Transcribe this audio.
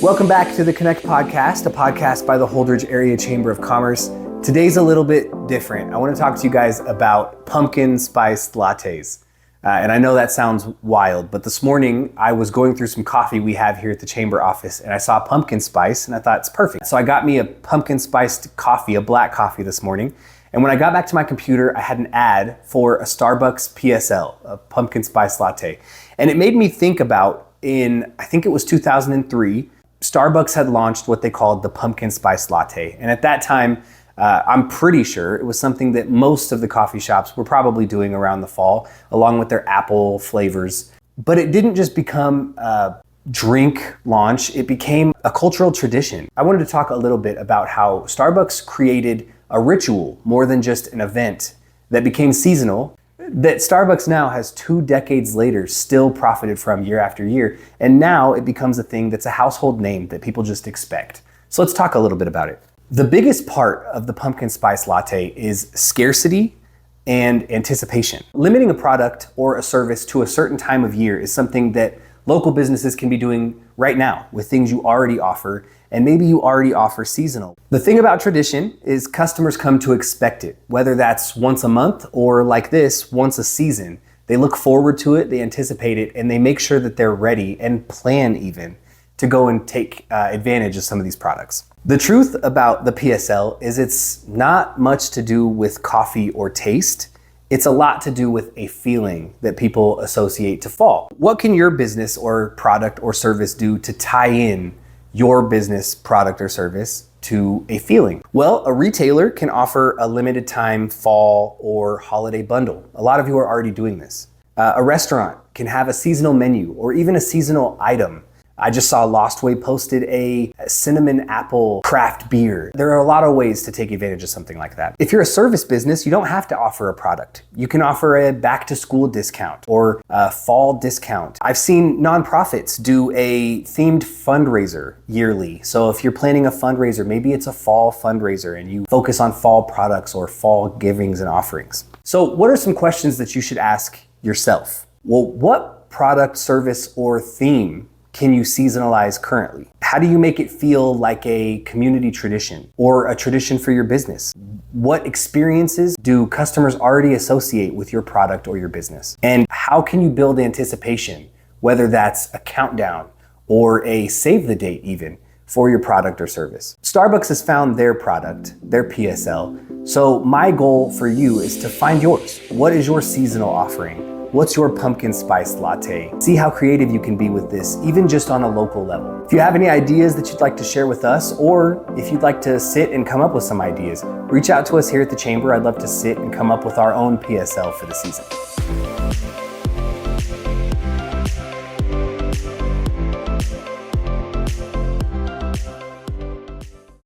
Welcome back to the Connect Podcast, a podcast by the Holdridge Area Chamber of Commerce. Today's a little bit different. I want to talk to you guys about pumpkin spice lattes. And I know that sounds wild, but this morning I was going through some coffee we have here at the chamber office and I saw pumpkin spice and I thought it's perfect. So I got me a pumpkin spiced coffee, a black coffee this morning. And when I got back to my computer, I had an ad for a Starbucks PSL, a pumpkin spice latte. And it made me think about I think it was 2003, Starbucks had launched what they called the pumpkin spice latte. And at that time, I'm pretty sure it was something that most of the coffee shops were probably doing around the fall, along with their apple flavors. But it didn't just become a drink launch, it became a cultural tradition. I wanted to talk a little bit about how Starbucks created a ritual more than just an event that became seasonal, that Starbucks now has 2 decades later still profited from year after year. And now it becomes a thing that's a household name that people just expect. So let's talk a little bit about it. The biggest part of the pumpkin spice latte is scarcity and anticipation. Limiting a product or a service to a certain time of year is something that local businesses can be doing right now with things you already offer, and maybe you already offer seasonal. The thing about tradition is customers come to expect it, whether that's once a month or like this, once a season. They look forward to it, they anticipate it, and they make sure that they're ready and plan even to go and take advantage of some of these products. The truth about the PSL is it's not much to do with coffee or taste. It's a lot to do with a feeling that people associate to fall. What can your business or product or service do to tie in your business, product, or service to a feeling? Well, a retailer can offer a limited time fall or holiday bundle. A lot of you are already doing this. A restaurant can have a seasonal menu or even a seasonal item. I just saw Lost Way posted a cinnamon apple craft beer. There are a lot of ways to take advantage of something like that. If you're a service business, you don't have to offer a product. You can offer a back to school discount or a fall discount. I've seen nonprofits do a themed fundraiser yearly. So if you're planning a fundraiser, maybe it's a fall fundraiser and you focus on fall products or fall givings and offerings. So what are some questions that you should ask yourself? Well, what product, service, or theme can you seasonalize currently? How do you make it feel like a community tradition or a tradition for your business? What experiences do customers already associate with your product or your business? And how can you build anticipation, whether that's a countdown or a save the date even, for your product or service? Starbucks has found their product, their PSL. So my goal for you is to find yours. What is your seasonal offering? What's your pumpkin spice latte? See how creative you can be with this, even just on a local level. If you have any ideas that you'd like to share with us, or if you'd like to sit and come up with some ideas, reach out to us here at the Chamber. I'd love to sit and come up with our own PSL for the season.